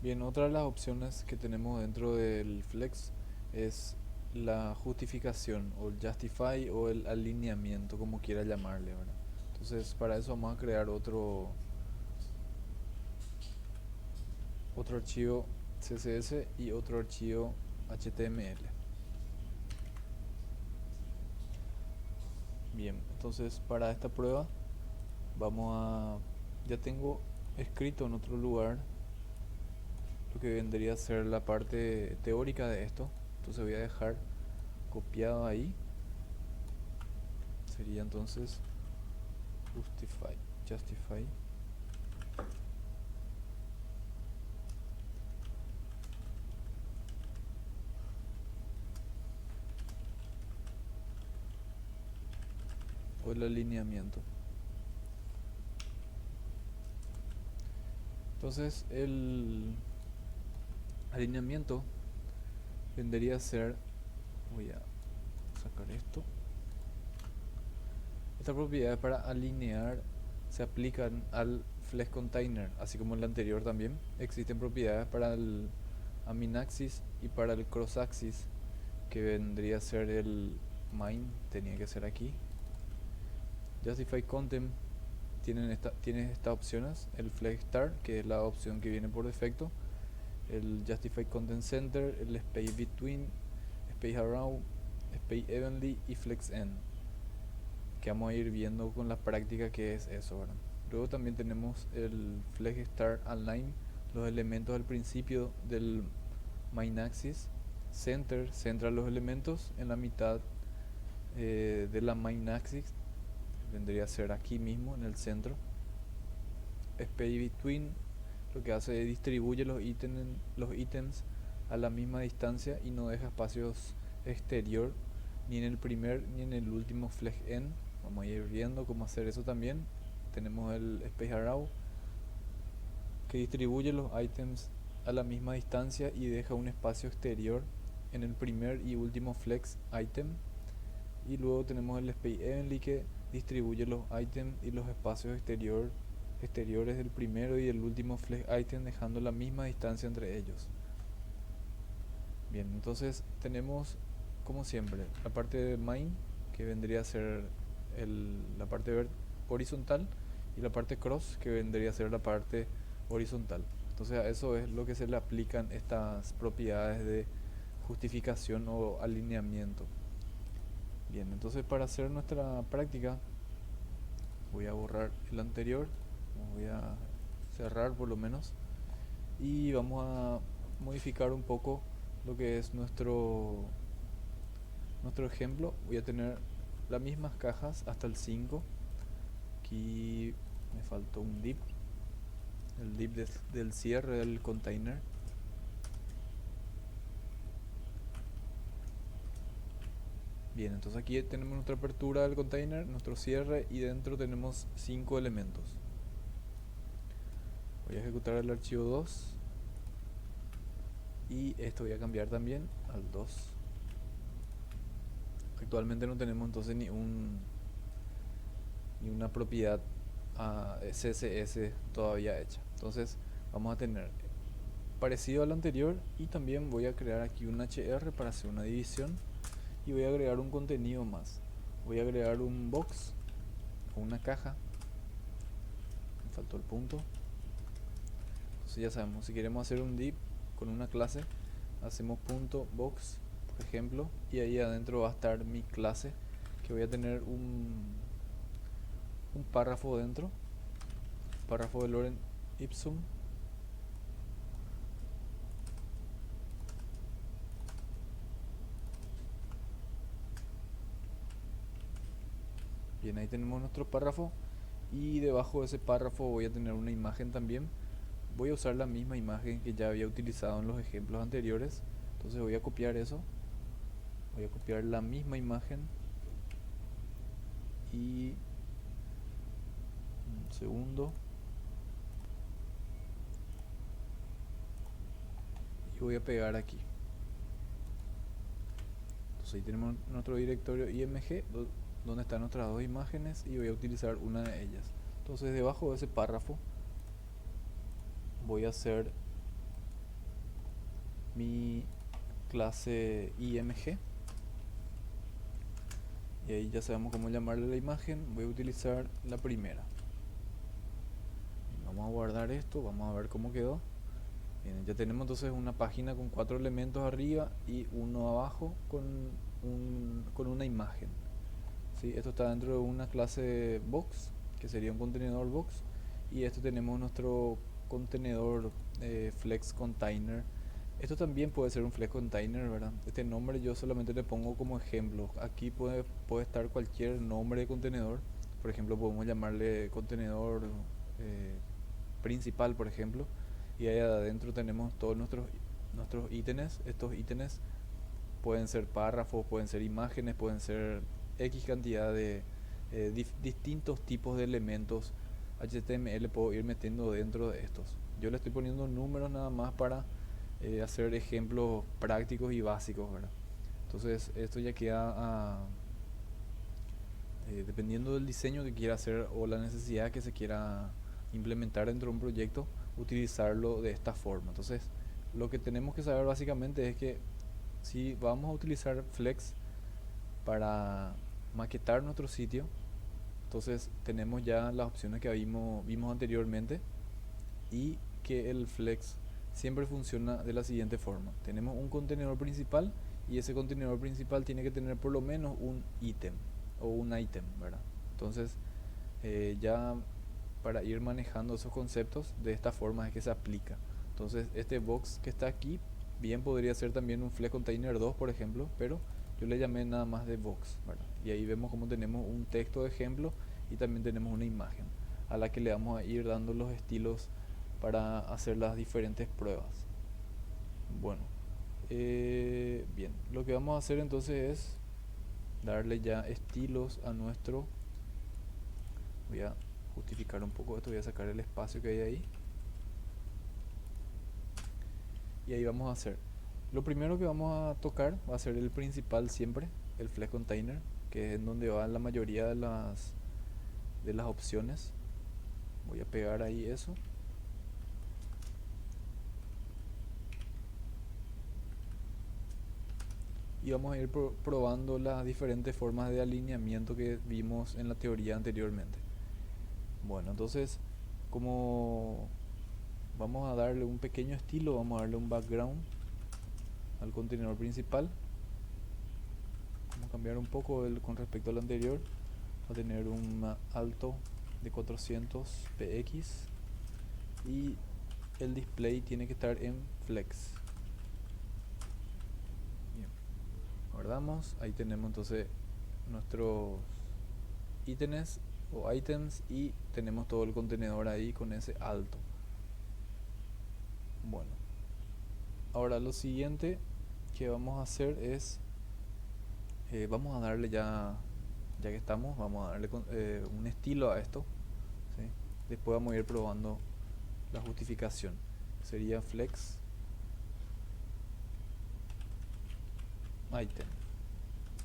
Bien, otra de las opciones que tenemos dentro del Flex es la justificación o el justify o el alineamiento, como quiera llamarle, ¿verdad? Entonces, para eso vamos a crear otro archivo CSS y otro archivo HTML. Bien, entonces para esta prueba vamos a... Ya tengo escrito en otro lugar lo que vendría a ser la parte teórica de esto. Entonces voy a dejar copiado ahí. Sería entonces justify. O el alineamiento. Entonces el alineamiento vendría a ser... Voy a sacar esto. Estas propiedades para alinear se aplican al flex container, así como el anterior también. Existen propiedades para el aminaxis y para el crossaxis, que vendría a ser el main, tenía que ser aquí. Justify content tiene estas opciones: el flex start, que es la opción que viene por defecto, el justify content center, el space between, space around, space evenly y flex end, que vamos a ir viendo con la práctica que es eso, ¿verdad? Luego también tenemos el flex start align, los elementos al principio del main axis. Center centra los elementos en la mitad de la main axis, vendría a ser aquí mismo en el centro. Space between lo que hace es distribuye los ítems a la misma distancia y no deja espacios exterior ni en el primer ni en el último flex end. Vamos a ir viendo cómo hacer eso también. Tenemos el space arrow, que distribuye los ítems a la misma distancia y deja un espacio exterior en el primer y último flex item. Y luego tenemos el space evenly, que distribuye los ítems y los espacios exteriores del primero y el último flex item, dejando la misma distancia entre ellos. Bien, entonces tenemos como siempre la parte de main, que vendría a ser la parte horizontal, y la parte cross, que vendría a ser la parte horizontal. Entonces a eso es lo que se le aplican estas propiedades de justificación o alineamiento. Bien, entonces para hacer nuestra práctica voy a borrar el anterior, voy a cerrar por lo menos, y vamos a modificar un poco lo que es nuestro ejemplo. Voy a tener las mismas cajas hasta el 5. Aquí me faltó un div, el div del cierre del container. Bien, entonces aquí tenemos nuestra apertura del container, nuestro cierre, y dentro tenemos 5 elementos. Voy a ejecutar el archivo 2 y esto voy a cambiar también al 2. Actualmente no tenemos entonces ni una propiedad CSS todavía hecha. Entonces vamos a tener parecido al anterior, y también voy a crear aquí un HR para hacer una división, y voy a agregar un contenido más. Voy a agregar un box o una caja. Me faltó el punto. Entonces ya sabemos, si queremos hacer un div con una clase, hacemos punto box, por ejemplo, y ahí adentro va a estar mi clase, que voy a tener un párrafo dentro, párrafo de Lorem Ipsum. Bien, ahí tenemos nuestro párrafo, y debajo de ese párrafo voy a tener una imagen también. Voy a usar la misma imagen que ya había utilizado en los ejemplos anteriores, entonces voy a copiar eso, voy a copiar la misma imagen, y un segundo, y voy a pegar aquí. Entonces ahí tenemos nuestro directorio img donde están nuestras dos imágenes, y voy a utilizar una de ellas. Entonces debajo de ese párrafo voy a hacer mi clase img y ahí ya sabemos cómo llamarle la imagen. Voy a utilizar la primera. Vamos a guardar esto, vamos a ver cómo quedó. Bien, ya tenemos entonces una página con 4 elementos arriba y uno abajo con una imagen. ¿Sí? Esto está dentro de una clase box, que sería un contenedor box, y esto tenemos nuestro contenedor flex container. Esto también puede ser un flex container, ¿verdad? Este nombre yo solamente le pongo como ejemplo. Aquí puede estar cualquier nombre de contenedor. Por ejemplo, podemos llamarle contenedor eh, principal, por ejemplo, y ahí adentro tenemos todos nuestros ítems. Estos ítems pueden ser párrafos, pueden ser imágenes, pueden ser X cantidad de distintos tipos de elementos HTML. Puedo ir metiendo dentro de estos. Yo le estoy poniendo números nada más para hacer ejemplos prácticos y básicos, ¿verdad? Entonces esto ya queda dependiendo del diseño que quiera hacer o la necesidad que se quiera implementar dentro de un proyecto, utilizarlo de esta forma. Entonces lo que tenemos que saber básicamente es que si vamos a utilizar Flex para maquetar nuestro sitio, entonces tenemos ya las opciones que vimos anteriormente, y que el Flex siempre funciona de la siguiente forma. Tenemos un contenedor principal y ese contenedor principal tiene que tener por lo menos un ítem o un ítem, ¿verdad? Entonces ya para ir manejando esos conceptos de esta forma es que se aplica. Entonces este box que está aquí bien podría ser también un Flex Container 2, por ejemplo, pero yo le llamé nada más de box, ¿verdad? Y ahí vemos como tenemos un texto de ejemplo y también tenemos una imagen a la que le vamos a ir dando los estilos para hacer las diferentes pruebas. Bueno, bien, lo que vamos a hacer entonces es darle ya estilos a nuestro. Voy a justificar un poco esto, voy a sacar el espacio que hay ahí. Y ahí vamos a hacer. Lo primero que vamos a tocar va a ser el principal siempre, el Flex Container, que es en donde va la mayoría de las opciones. Voy a pegar ahí eso. Y vamos a ir probando las diferentes formas de alineamiento que vimos en la teoría anteriormente. Bueno, entonces, como vamos a darle un pequeño estilo, vamos a darle un background al contenedor principal. Vamos a cambiar un poco con respecto al anterior. Va a tener un alto de 400 px y el display tiene que estar en flex. Bien, guardamos. Ahí tenemos entonces nuestros ítems o items y tenemos todo el contenedor ahí con ese alto. Bueno, ahora lo siguiente que vamos a hacer es vamos a darle ya que estamos, vamos a darle un estilo a esto, ¿sí? Después vamos a ir probando la justificación. Sería flex item.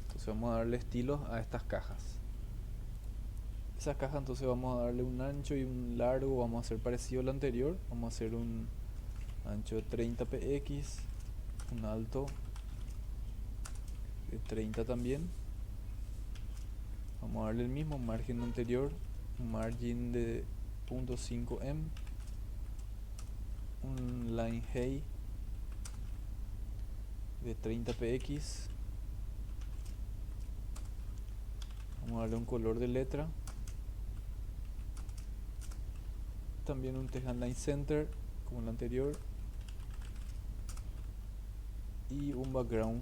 Entonces vamos a darle estilos a estas cajas. Esas cajas entonces vamos a darle un ancho y un largo, vamos a hacer parecido al anterior. Vamos a hacer un ancho de 30 px, un alto de 30 también. Vamos a darle el mismo margen anterior, un margin de 0.5 em, un line height de 30 px. Vamos a darle un color de letra, también un text line center como el anterior y un background,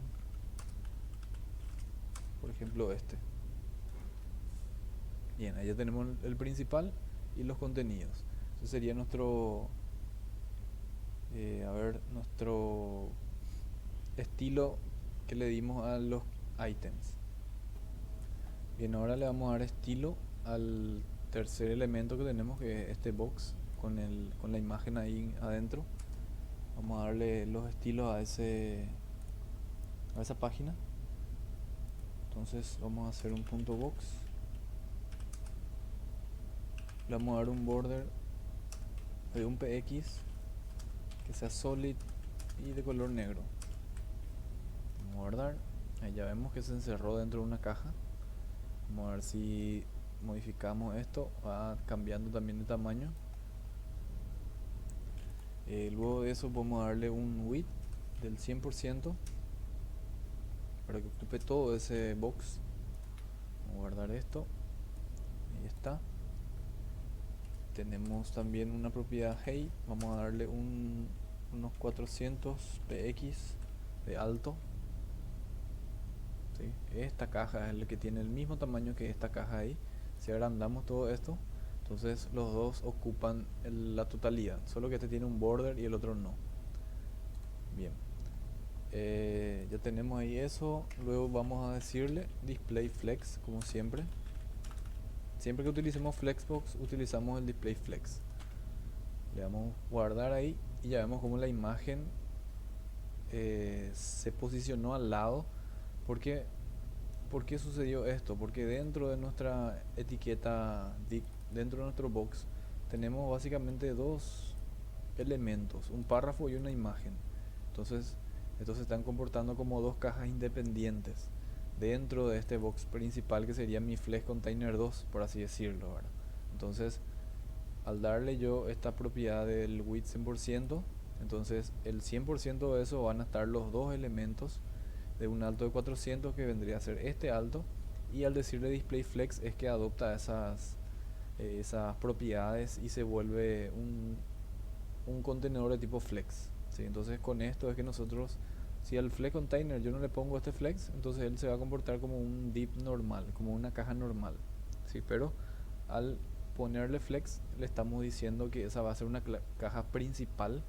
por ejemplo este. Bien, ahí ya tenemos el principal y los contenidos. Ese sería nuestro nuestro estilo que le dimos a los items. Bien, ahora le vamos a dar estilo al tercer elemento que tenemos, que es este box con la imagen ahí adentro. Vamos a darle los estilos a esa página. Entonces vamos a hacer un punto box. Le vamos a dar un border de un px que sea solid y de color negro. Vamos a guardar. Ahí ya vemos que se encerró dentro de una caja. Vamos a ver si modificamos esto, va cambiando también de tamaño. Luego de eso podemos darle un width del 100% para que ocupe todo ese box. Vamos a guardar esto. Ahí está. Tenemos también una propiedad height. Vamos a darle unos 400 px de alto. ¿Sí? Esta caja es la que tiene el mismo tamaño que esta caja ahí. Si agrandamos todo esto, entonces los dos ocupan la totalidad, solo que este tiene un border y el otro no. Bien, ya tenemos ahí eso. Luego vamos a decirle display flex, como siempre. Siempre que utilicemos flexbox utilizamos el display flex. Le damos guardar ahí y ya vemos como la imagen se posicionó al lado. Porque ¿Por qué sucedió esto? Porque dentro de nuestra etiqueta, dentro de nuestro box, tenemos básicamente dos elementos, un párrafo y una imagen. Entonces, estos se están comportando como dos cajas independientes dentro de este box principal que sería mi Flex Container 2, por así decirlo, ¿verdad? Entonces, al darle yo esta propiedad del width 100%, entonces el 100% de eso van a estar los dos elementos de un alto de 400 que vendría a ser este alto, y al decirle display flex es que adopta esas propiedades y se vuelve un contenedor de tipo flex, ¿sí? Entonces con esto es que nosotros, si al flex container yo no le pongo este flex, entonces él se va a comportar como un div normal, como una caja normal, ¿sí? Pero al ponerle flex le estamos diciendo que esa va a ser una caja principal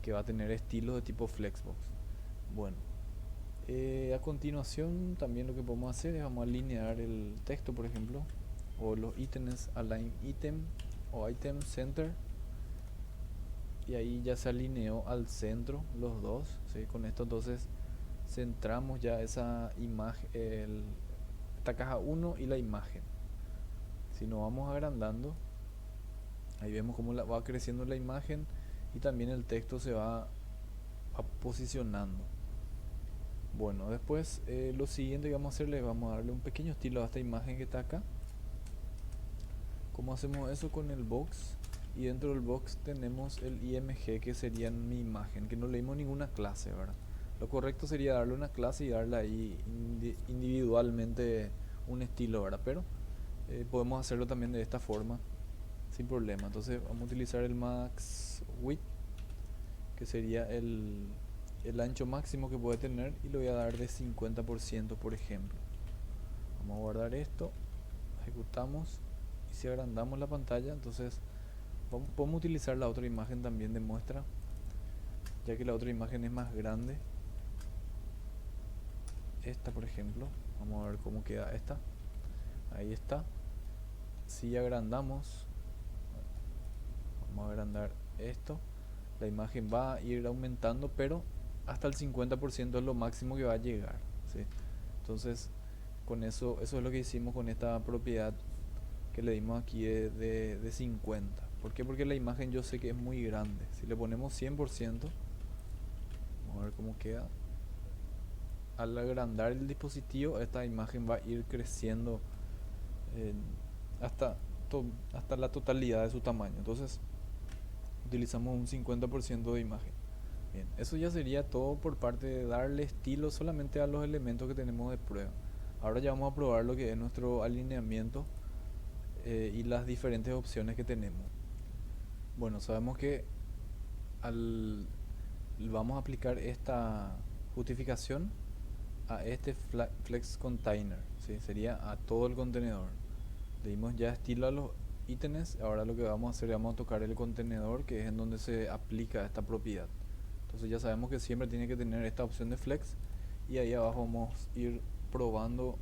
que va a tener estilos de tipo flexbox. Bueno, a continuación también lo que podemos hacer es vamos a alinear el texto, por ejemplo, o los ítems, align item o item center, y ahí ya se alineó al centro los dos, ¿sí? Con esto entonces centramos ya esa imagen, esta caja 1 y la imagen. Si nos vamos agrandando, ahí vemos cómo va creciendo la imagen y también el texto se va posicionando. Bueno, después lo siguiente que vamos a hacer, le vamos a darle un pequeño estilo a esta imagen que está acá. ¿Cómo hacemos eso? Con el box, y dentro del box tenemos el img, que sería mi imagen, que no le dimos ninguna clase, ¿verdad? Lo correcto sería darle una clase y darle ahí individualmente un estilo, ¿verdad? Pero podemos hacerlo también de esta forma sin problema. Entonces vamos a utilizar el max width, que sería el ancho máximo que puede tener, y lo voy a dar de 50%, por ejemplo. Vamos a guardar esto, ejecutamos, y si agrandamos la pantalla, entonces podemos utilizar la otra imagen también de muestra, ya que la otra imagen es más grande. Esta, por ejemplo, vamos a ver cómo queda esta. Ahí está. Si agrandamos, vamos a agrandar esto, la imagen va a ir aumentando, pero hasta el 50% es lo máximo que va a llegar, ¿sí? Entonces con eso es lo que hicimos con esta propiedad que le dimos aquí de 50. ¿Por qué? Porque la imagen yo sé que es muy grande. Si le ponemos 100%, vamos a ver cómo queda. Al agrandar el dispositivo, esta imagen va a ir creciendo eh, hasta, hasta la totalidad de su tamaño. Entonces utilizamos un 50% de imagen. Bien, eso ya sería todo por parte de darle estilo solamente a los elementos que tenemos de prueba. Ahora ya vamos a probar lo que es nuestro alineamiento y las diferentes opciones que tenemos. Bueno, sabemos que al vamos a aplicar esta justificación a este flex container, ¿sí? Sería a todo el contenedor. Le dimos ya estilo a los ítems. Ahora lo que vamos a hacer es vamos a tocar el contenedor, que es en donde se aplica esta propiedad. Entonces ya sabemos que siempre tiene que tener esta opción de flex, y ahí abajo vamos a ir probando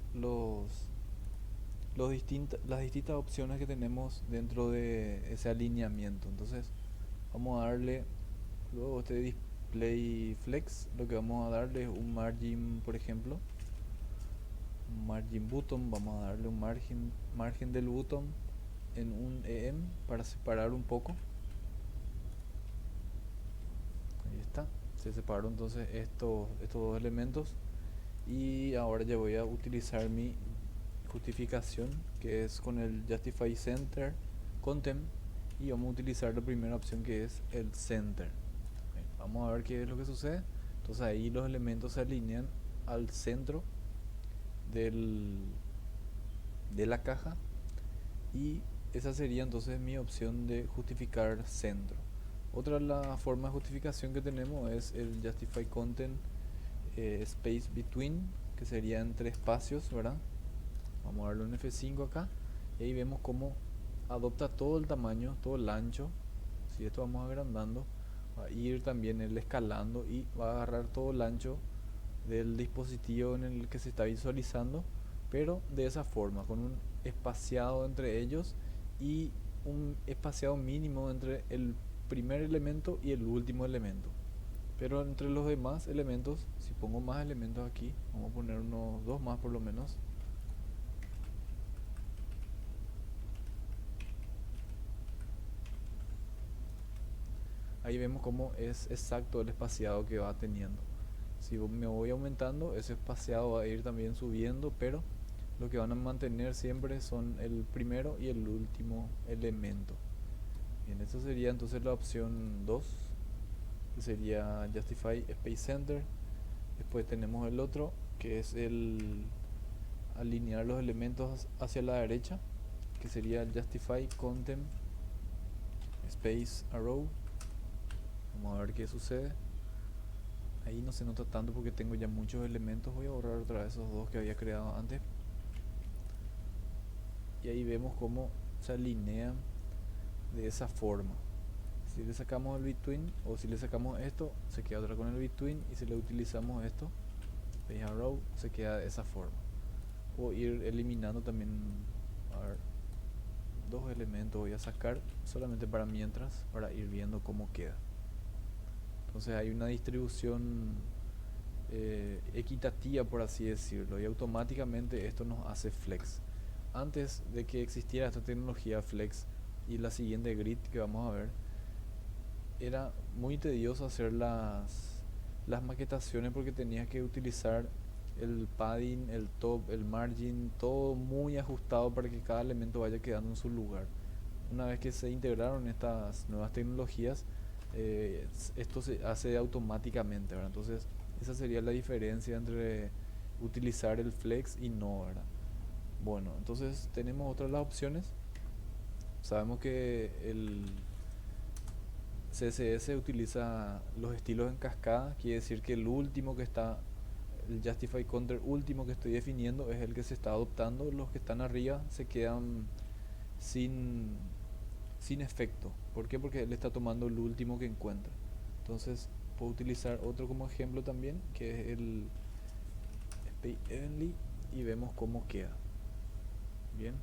las distintas opciones que tenemos dentro de ese alineamiento. Entonces vamos a darle luego este display flex, lo que vamos a darle es un margin, por ejemplo, un margin button. Vamos a darle un margen del button en un EM para separar un poco. Ahí está. Se separó entonces estos dos elementos y ahora ya voy a utilizar mi justificación, que es con el Justify Center Content, y vamos a utilizar la primera opción, que es el Center. Vamos a ver qué es lo que sucede. Entonces ahí los elementos se alinean al centro del, de la caja, y esa sería entonces mi opción de justificar centro. Otra la forma de justificación que tenemos es el Justify Content Space Between, que sería entre espacios, ¿verdad? Vamos a darle un F5 acá y ahí vemos cómo adopta todo el tamaño, todo el ancho. Si esto vamos agrandando, va a ir también el escalando y va a agarrar todo el ancho del dispositivo en el que se está visualizando, pero de esa forma, con un espaciado entre ellos y un espaciado mínimo entre el primer elemento y el último elemento. Pero entre los demás elementos, si pongo más elementos aquí, vamos a poner unos dos más por lo menos. Ahí vemos cómo es exacto el espaciado que va teniendo. Si me voy aumentando, ese espaciado va a ir también subiendo, pero lo que van a mantener siempre son el primero y el último elemento. Bien, esta sería entonces la opción 2, que sería Justify Space Center. Después tenemos el otro, que es el alinear los elementos hacia la derecha, que sería el Justify Content Space Arrow. Vamos a ver qué sucede. Ahí no se nota tanto porque tengo ya muchos elementos. Voy a borrar otra vez esos dos que había creado antes. Y ahí vemos cómo se alinean de esa forma. Si le sacamos el between, o si le sacamos esto, se queda otra con el between, y si le utilizamos esto, Space Arrow, se queda de esa forma. Puedo ir eliminando también, a ver, dos elementos voy a sacar solamente para mientras, para ir viendo cómo queda. Entonces hay una distribución equitativa, por así decirlo, y automáticamente esto nos hace flex. Antes de que existiera esta tecnología flex y la siguiente grid que vamos a ver, era muy tedioso hacer las maquetaciones porque tenías que utilizar el padding, el top, el margin, todo muy ajustado para que cada elemento vaya quedando en su lugar. Una vez que se integraron estas nuevas tecnologías, esto se hace automáticamente, ¿verdad? Entonces esa sería la diferencia entre utilizar el flex y no, ¿verdad? Bueno, entonces tenemos otras las opciones. Sabemos que el CSS utiliza los estilos en cascada, quiere decir que el último que está, el Justify Counter último que estoy definiendo es el que se está adoptando. Los que están arriba se quedan sin, sin efecto. ¿Por qué? Porque él está tomando el último que encuentra. Entonces puedo utilizar otro como ejemplo también, que es el Space Evenly, y vemos cómo queda. Bien,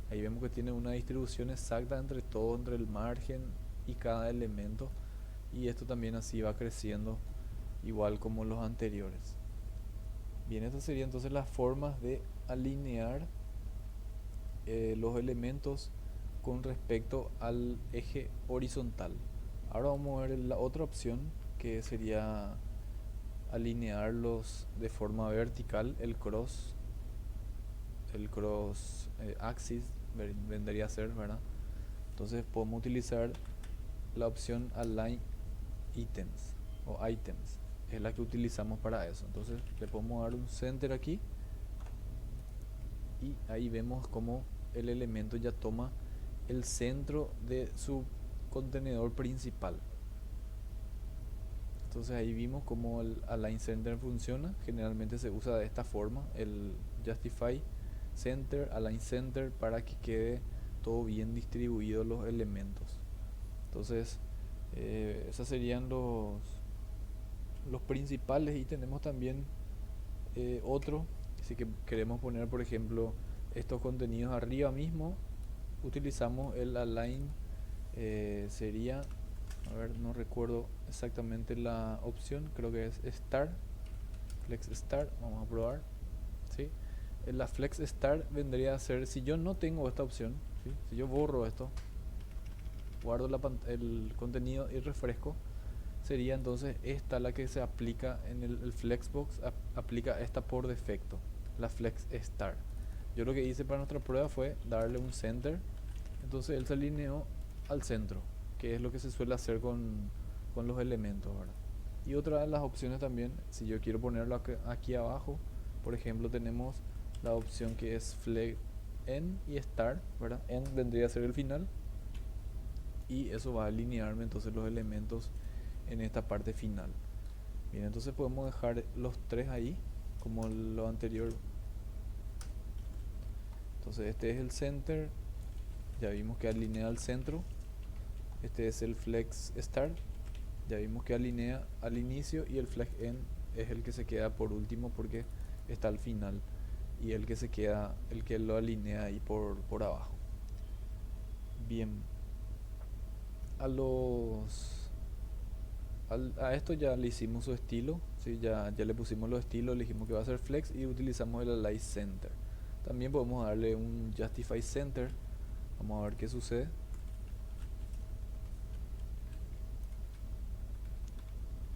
ahí vemos que tiene una distribución exacta entre todo, entre el margen y cada elemento, y esto también así va creciendo igual como los anteriores. Bien, estas serían entonces las formas de alinear los elementos con respecto al eje horizontal. Ahora vamos a ver la otra opción, que sería alinearlos de forma vertical, el cross axis vendría a ser, ¿verdad? Entonces podemos utilizar la opción Align Items o Items, es la que utilizamos para eso. Entonces le podemos dar un center aquí y ahí vemos como el elemento ya toma el centro de su contenedor principal. Entonces ahí vimos cómo el Align Center funciona. Generalmente se usa de esta forma, el Justify Center, Align Center, para que quede todo bien distribuido los elementos. Entonces esos serían los principales, y tenemos también otro. Si que queremos poner, por ejemplo, estos contenidos arriba mismo, utilizamos el Align, sería, a ver, no recuerdo exactamente la opción, creo que es Start, Flex Start, vamos a probar. ¿Sí? La Flex Start vendría a ser, si yo no tengo esta opción, ¿sí? Si yo borro esto, guardo el contenido y refresco, sería entonces esta la que se aplica en el Flexbox, aplica esta por defecto, la Flex Start. Yo lo que hice para nuestra prueba fue darle un center, entonces él se alineó al centro, que es lo que se suele hacer con los elementos, ¿verdad? Y otra de las opciones también, si yo quiero ponerlo aquí abajo, por ejemplo, tenemos la opción que es Flex End y Start, ¿verdad? End vendría a ser el final y eso va a alinearme entonces los elementos en esta parte final. Bien, entonces podemos dejar los tres ahí como lo anterior. Entonces este es el center, ya vimos que alinea al centro. Este es el Flex Start, ya vimos que alinea al inicio, y el Flex End es el que se queda por último porque está al final, y el que se queda, el que lo alinea ahí por abajo. Bien, a los a esto ya le hicimos su estilo, ¿sí? Ya le pusimos los estilos, le dijimos que va a ser flex y utilizamos el Align Center. También podemos darle un Justify Center, vamos a ver qué sucede.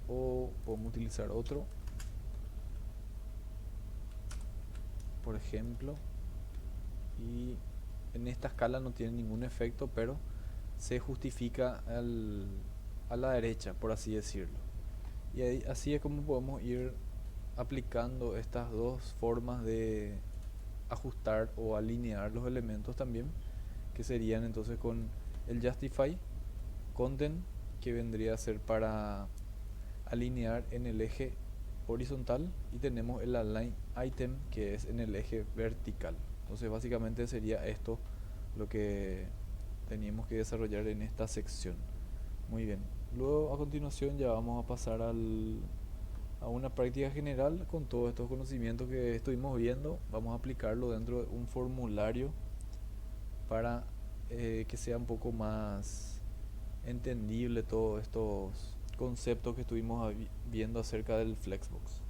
O podemos utilizar otro, por ejemplo, y en esta escala no tiene ningún efecto, pero se justifica a la derecha, por así decirlo. Y así es como podemos ir aplicando estas dos formas de ajustar o alinear los elementos también, que serían entonces con el Justify Content, que vendría a ser para alinear en el eje horizontal, y tenemos el Align Item, que es en el eje vertical. Entonces básicamente sería esto lo que teníamos que desarrollar en esta sección. Muy bien, luego a continuación ya vamos a pasar a una práctica general con todos estos conocimientos que estuvimos viendo. Vamos a aplicarlo dentro de un formulario para que sea un poco más entendible todos estos conceptos que estuvimos viendo acerca del Flexbox.